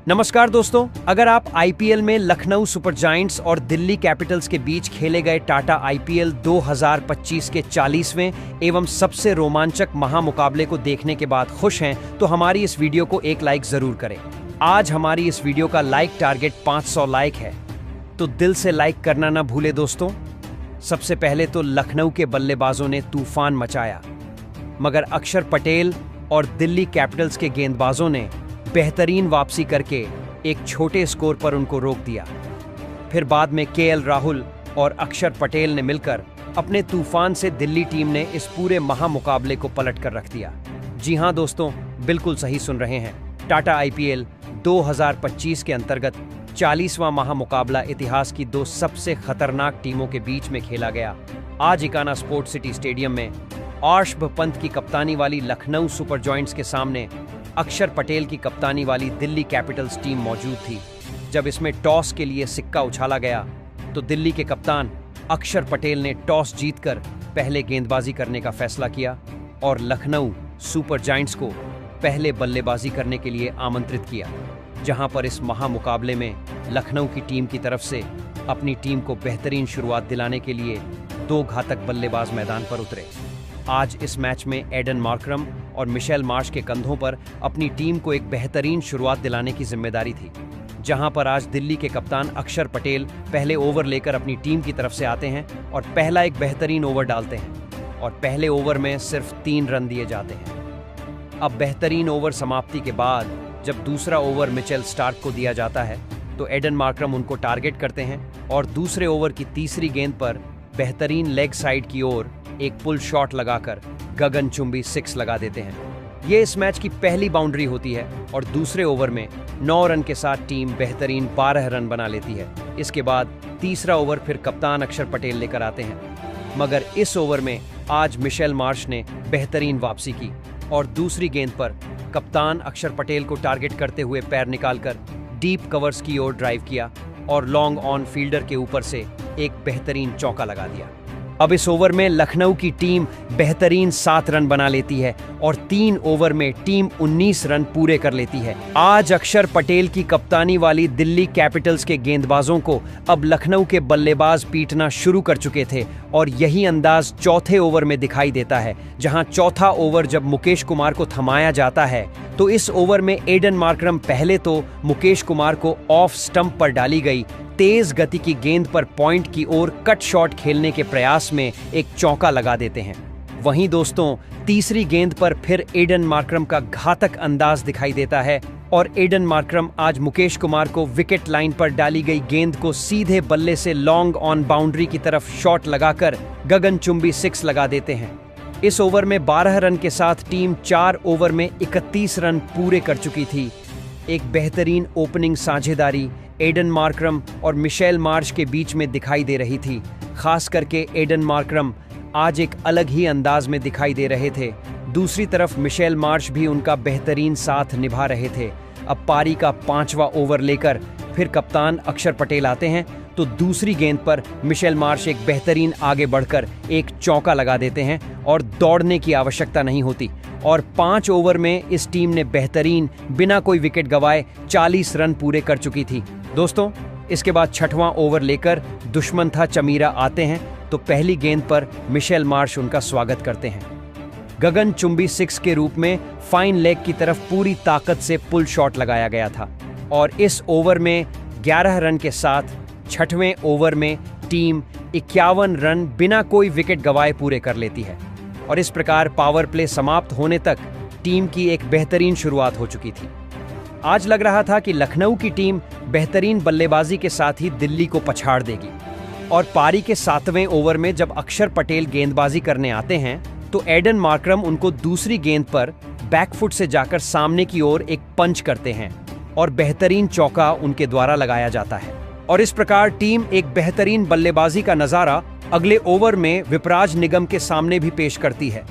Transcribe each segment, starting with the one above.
नमस्कार दोस्तों, अगर आप आईपीएल में लखनऊ सुपर जायंट्स और दिल्ली कैपिटल्स के बीच खेले गए टाटा आईपीएल 2025 के 40वें एवं सबसे रोमांचक महामुकाबले को देखने के बाद खुश हैं, तो हमारी इस वीडियो को एक लाइक जरूर करें। आज हमारी इस वीडियो का लाइक टारगेट 500 लाइक है, तो दिल से लाइक करना ना भूले दोस्तों। सबसे पहले तो लखनऊ के बल्लेबाजों ने तूफान मचाया, मगर अक्षर पटेल और दिल्ली कैपिटल्स के गेंदबाजों ने बेहतरीन वापसी करके एक छोटे स्कोर पर उनको रोक दिया। फिर बाद में केएल राहुल और अक्षर पटेल ने मिलकर अपने तूफान से दिल्ली टीम ने इस पूरे महामुकाबले को पलट कर रख दिया। जी हां दोस्तों, बिल्कुल सही सुन रहे हैं। टाटा आईपीएल 2025 के अंतर्गत 40वां महामुकाबला इतिहास की दो सबसे खतरनाक टीमों के बीच में खेला गया। आज इकाना स्पोर्ट्स सिटी स्टेडियम में अर्शद पंत की कप्तानी वाली लखनऊ सुपर जायंट्स के सामने अक्षर पटेल की कप्तानी वाली दिल्ली कैपिटल्स टीम मौजूद थी। जब इसमें टॉस के लिए सिक्का उछाला गया तो दिल्ली के कप्तान अक्षर पटेल ने टॉस जीतकर पहले गेंदबाजी करने का फैसला किया और लखनऊ सुपर जायंट्स को पहले बल्लेबाजी करने के लिए आमंत्रित किया, जहां पर इस महामुकाबले में लखनऊ की टीम की तरफ से अपनी टीम को बेहतरीन शुरुआत दिलाने के लिए दो घातक बल्लेबाज मैदान पर उतरे। आज इस मैच में एडन मार्करम और मिशेल मार्श के कंधों पर अपनी टीम को एक बेहतरीन शुरुआत दिलाने की जिम्मेदारी थी, जहां पर आज दिल्ली के कप्तान अक्षर पटेल पहले ओवर लेकर अपनी टीम की तरफ से आते हैं और पहला एक बेहतरीन ओवर डालते हैं और पहले ओवर में सिर्फ 3 रन दिए जाते हैं। अब बेहतरीन ओवर समाप्ति के बाद जब दूसरा ओवर मिचेल स्टार्क को दिया जाता है तो एडन मार्करम उनको टारगेट करते हैं और दूसरे ओवर की तीसरी गेंद पर बेहतरीन लेग साइड की ओर एक पुल शॉट लगाकर गगनचुंबी 6 लगा देते हैं। ये इस मैच की पहली बाउंड्री होती है और दूसरे ओवर में 9 रन के साथ टीम बेहतरीन 12 रन बना लेती है। इसके बाद तीसरा ओवर फिर कप्तान अक्षर पटेल लेकर आते हैं, मगर इस ओवर में आज मिशेल मार्श ने बेहतरीन वापसी की और दूसरी गेंद पर कप्तान अक्षर पटेल को टारगेट करते हुए पैर निकालकर डीप कवर्स की ओर ड्राइव किया और लॉन्ग ऑन फील्डर के ऊपर से एक बेहतरीन चौका लगा दिया। अब इस ओवर में लखनऊ की टीम बेहतरीन 7 रन बना लेती है और 3 ओवर में टीम 19 रन पूरे कर लेती है। आज अक्षर पटेल की कप्तानी वाली दिल्ली कैपिटल्स के गेंदबाजों को अब लखनऊ के बल्लेबाज पीटना शुरू कर चुके थे और यही अंदाज चौथे ओवर में दिखाई देता है, जहां चौथा ओवर जब मुकेश कुमार को थमाया जाता है तो इस ओवर में एडन मार्करम पहले तो मुकेश कुमार को ऑफ स्टंप पर डाली गई तेज गति की गेंद पर पॉइंट की ओर कट शॉट खेलने के प्रयास में एक चौका लगा देते हैं। वहीं दोस्तों, तीसरी गेंद पर फिर एडन मार्करम का घातक अंदाज दिखाई देता है और एडन मार्करम आज मुकेश कुमार को विकेट लाइन पर डाली गई गेंद को सीधे बल्ले से लॉन्ग ऑन बाउंड्री की तरफ शॉट लगाकर गगनचुंबी 6 लगा देते हैं। इस ओवर में 12 रन के साथ टीम 4 ओवर में 31 रन पूरे कर चुकी थी। एक बेहतरीन ओपनिंग साझेदारी एडन मार्करम और मिशेल मार्श के बीच में दिखाई दे रही थी। खास करके एडन मार्करम आज एक अलग ही अंदाज में दिखाई दे रहे थे। दूसरी तरफ मिशेल मार्श भी उनका बेहतरीन साथ निभा रहे थे। अब पारी का 5वां ओवर लेकर फिर कप्तान अक्षर पटेल आते हैं तो दूसरी गेंद पर मिशेल मार्श एक बेहतरीन आगे बढ़कर एक चौका लगा देते हैं और दौड़ने की आवश्यकता नहीं होती और 5 ओवर में इस टीम ने बेहतरीन बिना कोई विकेट गंवाए 40 रन पूरे कर चुकी थी। दोस्तों, इसके बाद 6वां ओवर लेकर दुश्मन था चमीरा आते हैं तो पहली गेंद पर मिशेल मार्श उनका स्वागत करते हैं। गगनचुंबी 6 के रूप में फाइन लेग की तरफ पूरी ताकत से पुल शॉट लगाया गया था और इस ओवर में 11 रन के साथ 6वें ओवर में टीम 51 रन बिना कोई विकेट गंवाए पूरे कर लेती है और इस प्रकार पावर प्ले समाप्त होने तक टीम की एक बेहतरीन शुरुआत हो चुकी थी। आज लग रहा था कि लखनऊ की टीम बेहतरीन बल्लेबाजी के साथ ही दिल्ली को पछाड़ देगी और पारी के 7वें ओवर में जब अक्षर पटेल गेंदबाजी करने आते हैं तो एडन मार्करम उनको दूसरी गेंद पर बैकफुट से जाकर सामने की ओर एक पंच करते हैं और बेहतरीन चौका उनके द्वारा लगाया जाता है और इस प्रकार टीम एक बेहतरीन बल्लेबाजी का नजारा अगले ओवर में विपराज निगम के सामने भी पेश करती है।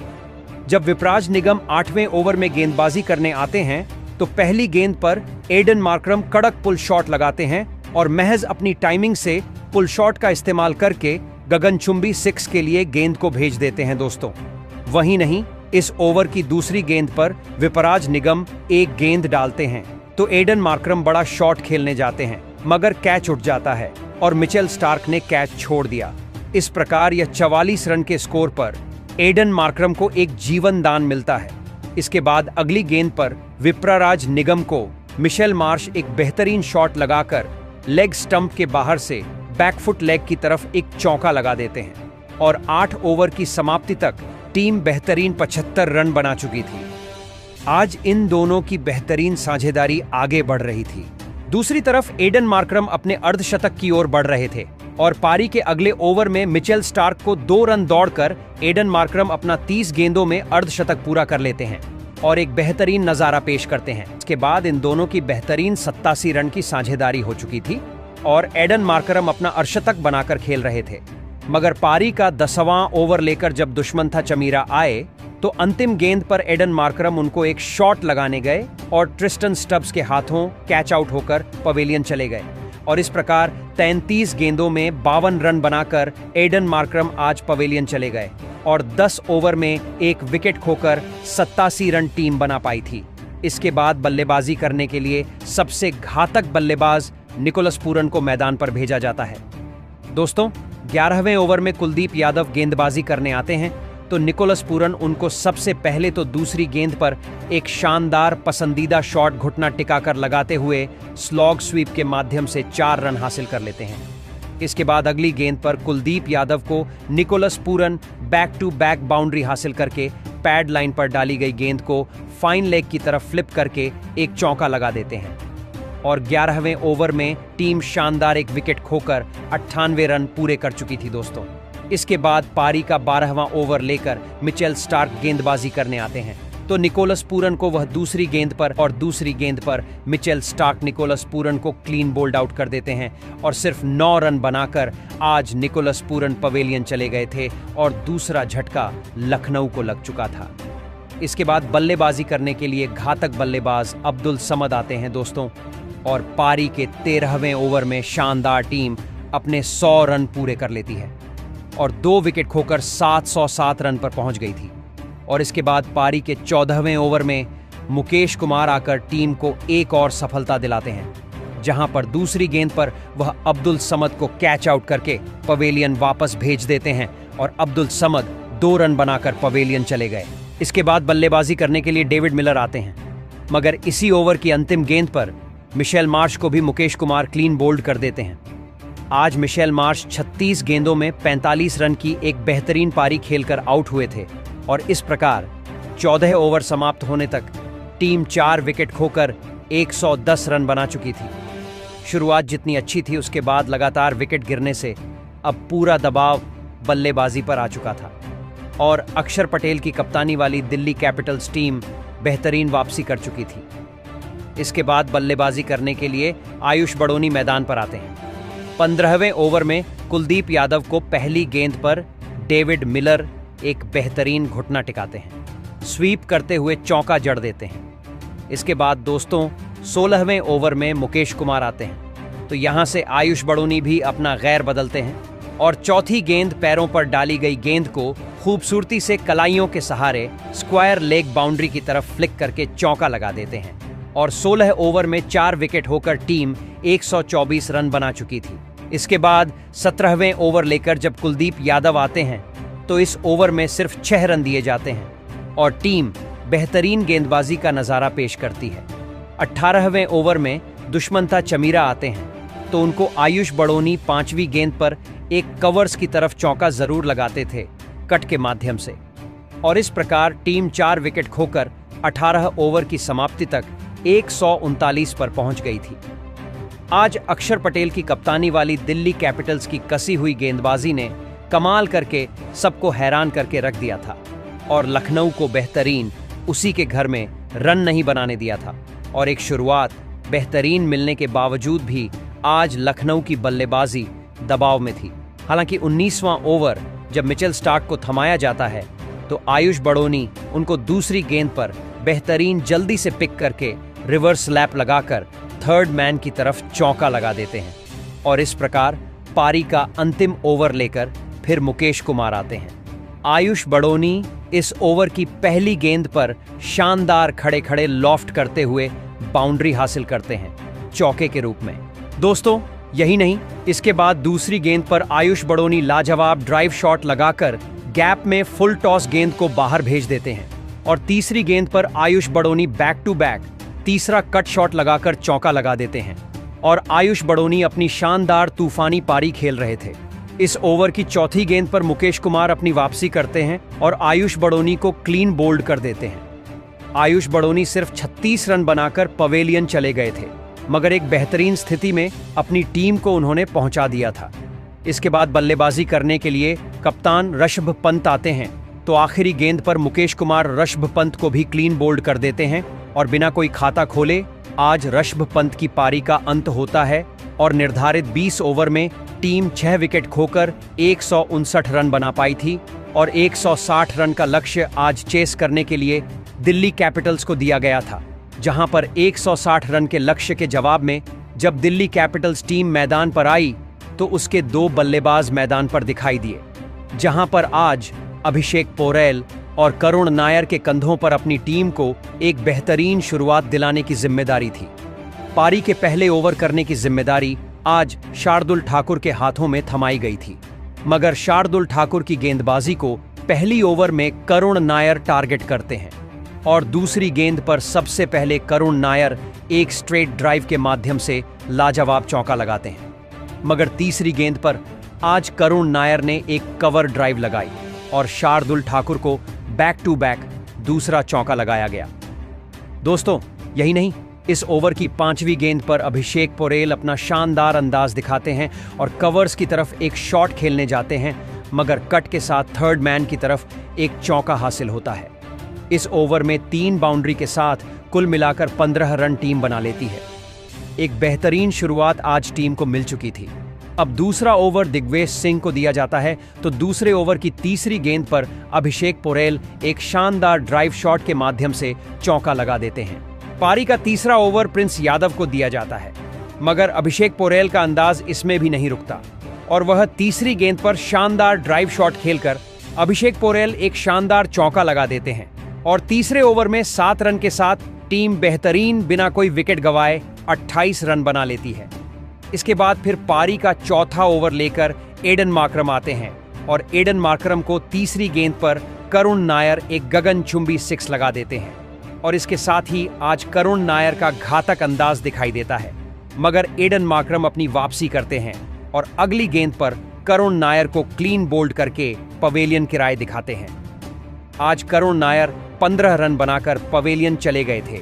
जब विपराज निगम 8वें ओवर में गेंदबाजी करने आते हैं तो पहली गेंद पर एडन मार्करम कड़क पुल शॉट लगाते हैं और महज अपनी टाइमिंग से पुल शॉट का इस्तेमाल करके गगनचुंबी 6 के लिए गेंद को भेज देते हैं दोस्तों। वहीं नहीं, इस ओवर की दूसरी गेंद पर विपराज निगम एक गेंद डालते हैं तो एडन मार्करम बड़ा शॉट खेलने जाते हैं, मगर कैच उठ जाता है और मिचेल स्टार्क ने कैच छोड़ दिया। इस प्रकार यह 44 रन के स्कोर पर एडन मार्करम को एक जीवन दान मिलता है। इसके बाद अगली गेंद पर विप्राराज निगम को मिशेल मार्श एक बेहतरीन शॉट लगाकर लेग स्टंप के बाहर से बैकफुट लेग की तरफ एक चौका लगा देते हैं और 8 ओवर की समाप्ति तक टीम बेहतरीन 75 रन बना चुकी थी। आज इन दोनों की बेहतरीन साझेदारी आगे बढ़ रही थी। दूसरी तरफ एडन मार्करम अपने अर्धशतक की ओर बढ़ रहे थे और पारी के अगले ओवर में मिचेल स्टार्क को 2 रन दौड़कर एडन मार्करम अपना 30 गेंदों में अर्धशतक पूरा कर लेते हैं और एक बेहतरीन नजारा पेश करते हैं। इसके बाद इन दोनों की बेहतरीन 87 रन की साझेदारी हो चुकी थी और एडन मार्करम अपना अर्धशतक बनाकर खेल रहे थे। मगर पारी का 10वां ओवर लेकर जब दुश्मंथा चमीरा आए तो अंतिम गेंद पर एडन मार्करम उनको एक शॉट लगाने गए और ट्रिस्टन स्टब्स के हाथों कैच आउट होकर पवेलियन चले गए और इस प्रकार 33 गेंदों में 52 रन बनाकर एडन मार्करम आज पवेलियन चले गए और 10 ओवर में एक विकेट खोकर 87 रन टीम बना पाई थी। इसके बाद बल्लेबाजी करने के लिए सबसे घातक बल्लेबाज निकोलस पूरन को मैदान पर भेजा जाता है। दोस्तों, 11वें ओवर में कुलदीप यादव गेंदबाजी करने आते हैं तो निकोलस पूरन उनको सबसे पहले तो दूसरी गेंद पर एक शानदार पसंदीदा शॉट घुटना टिकाकर लगाते हुए स्लॉग स्वीप के माध्यम से 4 रन हासिल कर लेते हैं। इसके बाद अगली गेंद पर कुलदीप यादव को Nicholas Pooran back to back boundary हासिल करके पैड लाइन पर डाली गई गेंद को फाइन लेग की तरफ फ्लिप करके एक चौका लगा देते हैं और 11वें ओवर में टीम शानदार एक विकेट खोकर 98 रन पूरे कर चुकी थी। दोस्तों, इसके बाद पारी का 12वां ओवर लेकर मिचेल स्टार्क गेंदबाजी करने आते हैं तो निकोलस पूरन को वह दूसरी गेंद पर और दूसरी गेंद पर मिचेल स्टार्क निकोलस पूरन को क्लीन बोल्ड आउट कर देते हैं और सिर्फ 9 रन बनाकर आज निकोलस पूरन पवेलियन चले गए थे और दूसरा झटका लखनऊ को लग चुका था। इसके बाद बल्लेबाजी करने के लिए घातक बल्लेबाज अब्दुल समद आते हैं दोस्तों और पारी के 13वें ओवर में शानदार टीम अपने 100 रन पूरे कर लेती है और 2 विकेट खोकर 707 रन पर पहुंच गई थी। और इसके बाद पारी के 14वें ओवर में मुकेश कुमार आकर टीम को एक और सफलता दिलाते हैं, जहां पर दूसरी गेंद पर वह अब्दुल समद को कैच आउट करके पवेलियन वापस भेज देते हैं और अब्दुल समद 2 रन बनाकर पवेलियन चले गए। इसके बाद बल्लेबाजी करने के लिए डेविड मिलर आते हैं, मगर इसी ओवर की अंतिम गेंद पर मिशेल मार्श को भी मुकेश कुमार क्लीन बोल्ड कर देते हैं। आज मिशेल मार्श 36 गेंदों में 45 रन की एक बेहतरीन पारी खेलकर आउट हुए थे और इस प्रकार 14 ओवर समाप्त होने तक टीम 4 विकेट खोकर 110 रन बना चुकी थी। शुरुआत जितनी अच्छी थी उसके बाद लगातार विकेट गिरने से अब पूरा दबाव बल्लेबाजी पर आ चुका था और अक्षर पटेल की कप्तानी वाली दिल्ली कैपिटल्स टीम बेहतरीन वापसी कर चुकी थी। इसके बाद बल्लेबाजी करने के लिए आयुष बड़ोनी मैदान पर आते हैं। 15वें ओवर में कुलदीप यादव को पहली गेंद पर डेविड मिलर एक बेहतरीन घुटना टिकाते हैं, स्वीप करते हुए चौका जड़ देते हैं। इसके बाद दोस्तों 16वें ओवर में मुकेश कुमार आते हैं तो यहां से आयुष बड़ोनी भी अपना गैर बदलते हैं और चौथी गेंद पैरों पर डाली गई गेंद को खूबसूरती से कलाइयों के सहारे स्क्वायर लेग बाउंड्री की तरफ फ्लिक करके चौका लगा देते हैं और 16 ओवर में 4 विकेट होकर टीम 124 रन बना चुकी थी। इसके बाद 17वें ओवर लेकर जब कुलदीप यादव आते हैं तो इस ओवर में सिर्फ 6 रन दिए जाते हैं और टीम बेहतरीन गेंदबाजी का नजारा पेश करती है। 18वें ओवर में दुश्मंता चमीरा आते हैं तो उनको आयुष बड़ोनी 5वीं गेंद पर एक कवर्स की तरफ चौका जरूर लगाते थे कट के माध्यम से और इस प्रकार टीम 4 विकेट खोकर 18 ओवर की समाप्ति तक 139 पर पहुंच गई थी। आज अक्षर पटेल की कप्तानी वाली दिल्ली कैपिटल्स की कसी हुई गेंदबाजी ने कमाल करके सबको हैरान करके रख दिया था और लखनऊ को बेहतरीन उसी के घर में रन नहीं बनाने दिया था और एक शुरुआत बेहतरीन मिलने के बावजूद भी आज लखनऊ की बल्लेबाजी दबाव में थी। हालांकि 19वां ओवर जब मिचेल स्टार्क को थमाया जाता है तो आयुष बड़ोनी उनको दूसरी गेंद पर बेहतरीन जल्दी से पिक करके रिवर्स लैप लगाकर थर्ड मैन की तरफ चौका लगा देते हैं और इस प्रकार पारी का अंतिम ओवर लेकर फिर मुकेश कुमार आते हैं। आयुष बड़ोनी इस ओवर की पहली गेंद पर शानदार खड़े खड़े लॉफ्ट करते हुए बाउंड्री हासिल करते हैं चौके के रूप में। दोस्तों, यही नहीं, इसके बाद दूसरी गेंद पर आयुष बड़ोनी लाजवाब ड्राइव शॉट लगाकर गैप में फुल टॉस गेंद को बाहर भेज देते हैं और तीसरी गेंद पर Ayush Badoni back to back तीसरा कट शॉट लगाकर चौका लगा देते हैं और आयुष बड़ोनी अपनी शानदार तूफानी पारी खेल रहे थे। इस ओवर की चौथी गेंद पर मुकेश कुमार अपनी वापसी करते हैं और आयुष बड़ोनी को क्लीन बोल्ड कर देते हैं। आयुष बड़ोनी सिर्फ 36 रन बनाकर पवेलियन चले गए थे, मगर एक बेहतरीन स्थिति में अपनी टीम को उन्होंने पहुंचा दिया था। इसके बाद बल्लेबाजी करने के लिए कप्तान ऋषभ पंत आते हैं, तो आखिरी गेंद पर मुकेश कुमार ऋषभ पंत को भी क्लीन बोल्ड कर देते हैं और बिना कोई खाता खोले आज ऋषभ पंत की पारी का अंत होता है और निर्धारित 20 ओवर में टीम 6 विकेट खोकर 159 रन बना पाई थी और 160 रन का लक्ष्य आज चेस करने के लिए दिल्ली कैपिटल्स को दिया गया था, जहां पर 160 रन के लक्ष्य के जवाब में जब दिल्ली कैपिटल्स टीम मैदान पर आई तो उसके 2 बल्लेबाज मैदान पर दिखाई दिए, जहां पर आज अभिषेक पोरेल और करुण नायर के कंधों पर अपनी टीम को एक बेहतरीन शुरुआत दिलाने की जिम्मेदारी थी। पारी के पहले ओवर करने की जिम्मेदारी आज शार्दुल ठाकुर के हाथों में थमाई गई थी, मगर शार्दुल ठाकुर की गेंदबाजी को पहली ओवर में करुण नायर टारगेट करते हैं और दूसरी गेंद पर सबसे पहले करुण नायर एक स्ट्रेट ड्राइव के माध्यम से लाजवाब चौका लगाते हैं, मगर तीसरी गेंद पर आज करुण नायर ने एक कवर ड्राइव लगाई और शार्दुल ठाकुर को बैक टू बैक दूसरा चौका लगाया गया। दोस्तों, यही नहीं, इस ओवर की 5वीं गेंद पर अभिषेक पोरेल अपना शानदार अंदाज दिखाते हैं और कवर्स की तरफ एक शॉट खेलने जाते हैं, मगर कट के साथ थर्ड मैन की तरफ एक चौका हासिल होता है। इस ओवर में 3 बाउंड्री के साथ कुल मिलाकर 15 रन टीम बना लेती है। एक बेहतरीन शुरुआत आज टीम को मिल चुकी थी। अब दूसरा ओवर दिग्वेश सिंह को दिया जाता है, तो दूसरे ओवर की तीसरी गेंद पर अभिषेक पोरेल एक शानदार ड्राइव शॉट के माध्यम से चौका लगा देते हैं। पारी का तीसरा ओवर प्रिंस यादव को दिया जाता है, मगर अभिषेक पोरेल का अंदाज इसमें भी नहीं रुकता और वह तीसरी गेंद पर शानदार ड्राइव शॉट खेलकर अभिषेक पोरेल एक शानदार चौका लगा देते हैं और तीसरे ओवर में 7 रन के साथ टीम बेहतरीन बिना कोई विकेट गंवाए 28 रन बना लेती है। इसके बाद फिर पारी का चौथा ओवर लेकर एडन मार्करम आते हैं और एडन मार्करम को तीसरी गेंद पर करुण नायर एक गगनचुंबी 6 लगा देते हैं और इसके साथ ही आज करुण नायर का घातक अंदाज दिखाई देता है, मगर एडन मार्करम अपनी वापसी करते हैं और अगली गेंद पर करुण नायर को क्लीन बोल्ड करके पवेलियन किराए दिखाते हैं। आज करुण नायर 15 रन बनाकर पवेलियन चले गए थे।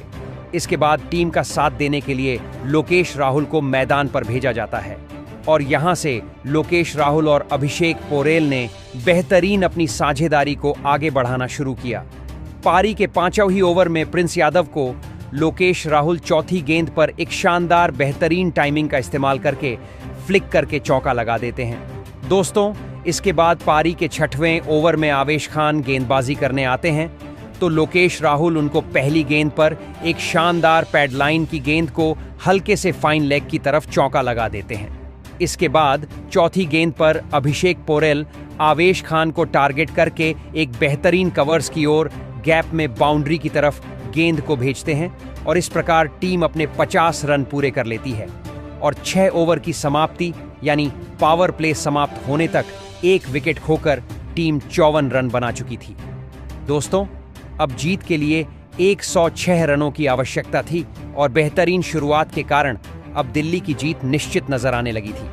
इसके बाद टीम का साथ देने के लिए लोकेश राहुल को मैदान पर भेजा जाता है और यहां से लोकेश राहुल और अभिषेक पोरेल ने बेहतरीन अपनी साझेदारी को आगे बढ़ाना शुरू किया। पारी के 5वें ओवर में प्रिंस यादव को लोकेश राहुल चौथी गेंद पर एक शानदार बेहतरीन टाइमिंग का इस्तेमाल करके फ्लिक करके चौका लगा देते हैं। दोस्तों, इसके बाद पारी के 6वें ओवर में आवेश खान गेंदबाजी करने आते हैं, तो लोकेश राहुल उनको पहली गेंद पर एक शानदार पैडलाइन की गेंद को हल्के से फाइन लेग की तरफ चौका लगा देते हैं। इसके बाद चौथी गेंद पर अभिषेक पोरेल आवेश खान को टारगेट करके एक बेहतरीन कवर्स की ओर गैप में बाउंड्री की तरफ गेंद को भेजते हैं और इस प्रकार टीम अपने 50 रन पूरे कर लेती है और 6 ओवर की समाप्ति यानी पावर प्ले समाप्त होने तक 1 विकेट खोकर टीम 54 रन बना चुकी थी। दोस्तों, अब जीत के लिए 106 रनों की आवश्यकता थी और बेहतरीन शुरुआत के कारण अब दिल्ली की जीत निश्चित नजर आने लगी थी।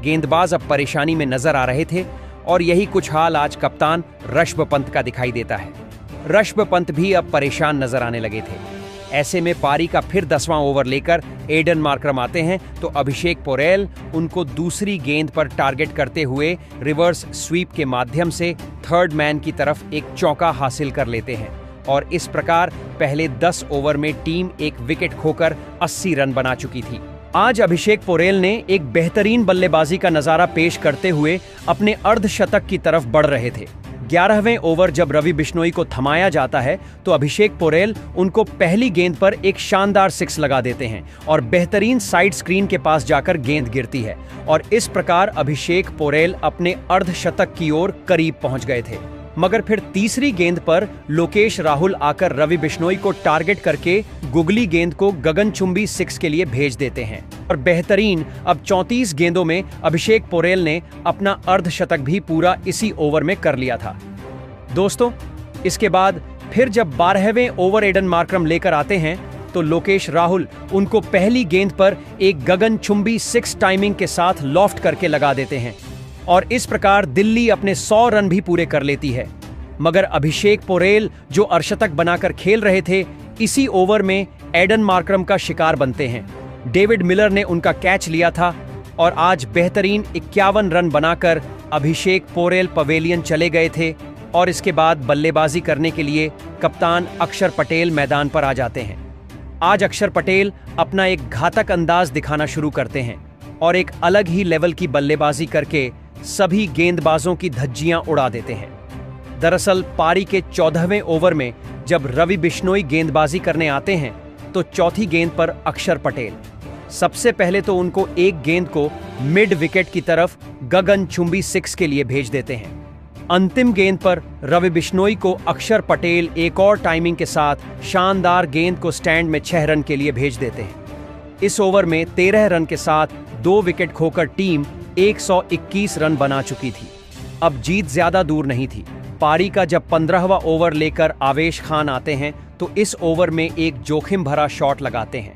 गेंदबाज अब परेशानी में नजर आ रहे थे और यही कुछ हाल आज कप्तान ऋषभ पंत का दिखाई देता है। ऋषभ पंत भी अब परेशान नजर आने लगे थे। ऐसे में पारी का फिर 10वां ओवर लेकर एडन मार्करम आते हैं, तो अभिषेक पोरेल उनको दूसरी गेंद पर टारगेट करते हुए रिवर्स स्वीप के माध्यम से थर्ड मैन की तरफ एक चौका हासिल कर लेते हैं और इस प्रकार पहले 10 ओवर में टीम एक विकेट खोकर 80 रन बना चुकी थी। आज अभिषेक पोरेल ने एक बेहतरीन बल्लेबाजी का नजारा पेश करते हुए अपने अर्धशतक की तरफ बढ़ रहे थे। 11वें ओवर जब रवि बिश्नोई को थमाया जाता है, तो अभिषेक पोरेल उनको पहली गेंद पर एक शानदार 6 लगा देते हैं और बेहतरीन साइड स्क्रीन के पास जाकर गेंद गिरती है और इस प्रकार अभिषेक पोरेल अपने अर्धशतक की ओर करीब पहुंच गए थे। मगर फिर तीसरी गेंद पर लोकेश राहुल आकर रवि बिश्नोई को टारगेट करके गुगली गेंद को गगनचुंबी 6 के लिए भेज देते हैं और बेहतरीन अब 34 गेंदों में अभिषेक पोरेल ने अपना अर्धशतक भी पूरा इसी ओवर में कर लिया था। दोस्तों, इसके बाद फिर जब 12वें ओवर एडन मार्करम लेकर आते हैं तो लोकेश राहुल उनको पहली गेंद पर एक गगनचुंबी 6 टाइमिंग के साथ लॉफ्ट करके लगा देते हैं और इस प्रकार दिल्ली अपने 100 रन भी पूरे कर लेती है। मगर अभिषेक पोरेल जो अर्धशतक बनाकर खेल रहे थे, इसी ओवर में एडन मार्करम का शिकार बनते हैं। डेविड मिलर ने उनका कैच लिया था और आज बेहतरीन 51 रन बनाकर अभिषेक पोरेल पवेलियन चले गए थे और इसके बाद बल्लेबाजी करने के लिए कप्तान अक्षर पटेल मैदान पर आ जाते हैं। आज अक्षर पटेल अपना एक घातक अंदाज दिखाना शुरू करते हैं और एक अलग ही लेवल की बल्लेबाजी करके सभी गेंदबाजों की धज्जियां उड़ा देते हैं। दरअसल पारी के 14वें ओवर में जब रवि बिश्नोई गेंदबाजी करने आते हैं तो चौथी गेंद पर अक्षर पटेल सबसे पहले तो उनको एक गेंद को मिड विकेट की तरफ गगनचुंबी 6 के लिए भेज देते हैं। अंतिम गेंद पर रवि बिश्नोई को अक्षर पटेल एक और टाइमिंग के साथ शानदार गेंद को स्टैंड में 6 रन के लिए भेज देते हैं। इस ओवर में 13 रन के साथ 2 विकेट खोकर टीम 121 रन बना चुकी थी। अब जीत ज्यादा दूर नहीं थी। पारी का जब 15वां ओवर लेकर आवेश खान आते हैं तो इस ओवर में एक जोखिम भरा शॉट लगाते हैं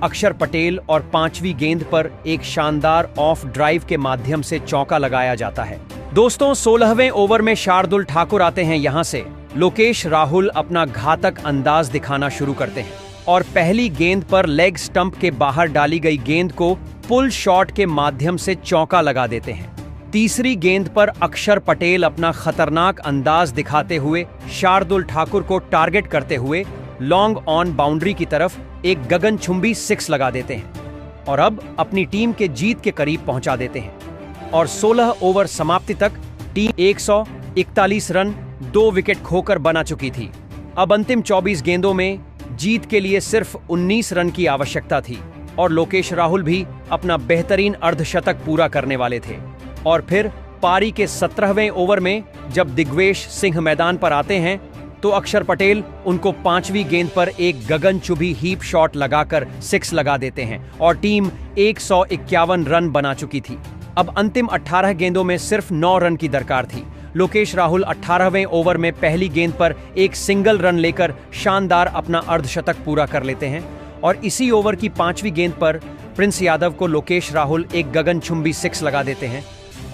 अक्षर पटेल और 5वीं गेंद पर एक शानदार ऑफ ड्राइव के माध्यम से चौका लगाया जाता है। दोस्तों, 16वें ओवर में शार्दुल ठाकुर आते हैं। यहां से लोकेश राहुल अपना घातक अंदाज दिखाना शुरू करते हैं और पहली गेंद पर लेग स्टंप के बाहर डाली गई गेंद को पुल शॉट के माध्यम से चौका लगा देते हैं। तीसरी गेंद पर अक्षर पटेल अपना खतरनाक अंदाज दिखाते हुए शार्दुल ठाकुर को टारगेट करते हुए लॉन्ग ऑन बाउंड्री की तरफ एक गगनचुंबी 6 लगा देते हैं और अब अपनी टीम के जीत के करीब पहुंचा देते हैं और 16 ओवर समाप्ति तक टीम 141 रन 2 विकेट खोकर बना चुकी थी। अब अंतिम 24 गेंदों में जीत के लिए सिर्फ 19 रन की आवश्यकता थी और लोकेश राहुल भी अपना बेहतरीन अर्धशतक पूरा करने वाले थे। और फिर पारी के 17वें ओवर में जब दिग्वेश सिंह मैदान पर आते हैं तो अक्षर पटेल उनको 5वीं गेंद पर एक गगनचुंबी हीप शॉट लगाकर 6 लगा देते हैं और टीम 151 रन बना चुकी थी। अब अंतिम 18 गेंदों में सिर्फ 9 रन की दरकार थी। लोकेश राहुल 18वें ओवर में पहली गेंद पर एक सिंगल रन लेकर शानदार अपना अर्धशतक पूरा कर लेते हैं और इसी ओवर की 5वीं गेंद पर प्रिंस यादव को लोकेश राहुल एक गगनचुंबी 6 लगा देते हैं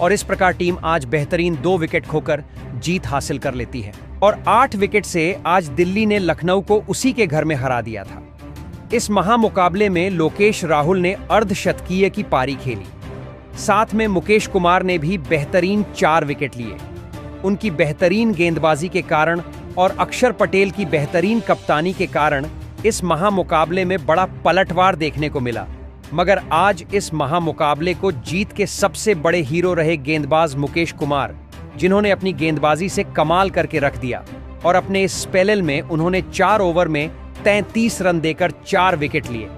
और इस प्रकार टीम आज बेहतरीन 2 विकेट खोकर जीत हासिल कर लेती है और 8 विकेट से आज दिल्ली ने लखनऊ को उसी के घर में हरा दिया था। इस महामुकाबले में लोकेश राहुल ने अर्धशतकीय की पारी खेली, साथ में मुकेश कुमार ने भी बेहतरीन 4 विकेट लिए। उनकी बेहतरीन गेंदबाजी के कारण और अक्षर पटेल की बेहतरीन कप्तानी के कारण इस महामुकाबले में बड़ा पलटवार देखने को मिला। मगर आज इस महामुकाबले को जीत के सबसे बड़े हीरो रहे गेंदबाज मुकेश कुमार, जिन्होंने अपनी गेंदबाजी से कमाल करके रख दिया और अपने इस स्पेल में उन्होंने 4 ओवर में 33 रन देकर 4 विकेट लिए,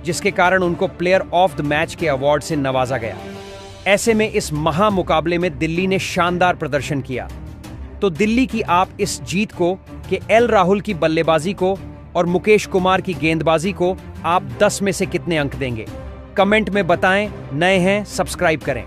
जिसके कारण उनको प्लेयर ऑफ द मैच के अवार्ड से नवाजा गया। ऐसे में इस महामुकाबले में दिल्ली ने शानदार प्रदर्शन किया। तो दिल्ली की आप इस जीत को कि एल राहुल की बल्लेबाजी को और मुकेश कुमार की गेंदबाजी को आप 10 में से कितने अंक देंगे? कमेंट में बताएं। नए हैं, सब्सक्राइब करें।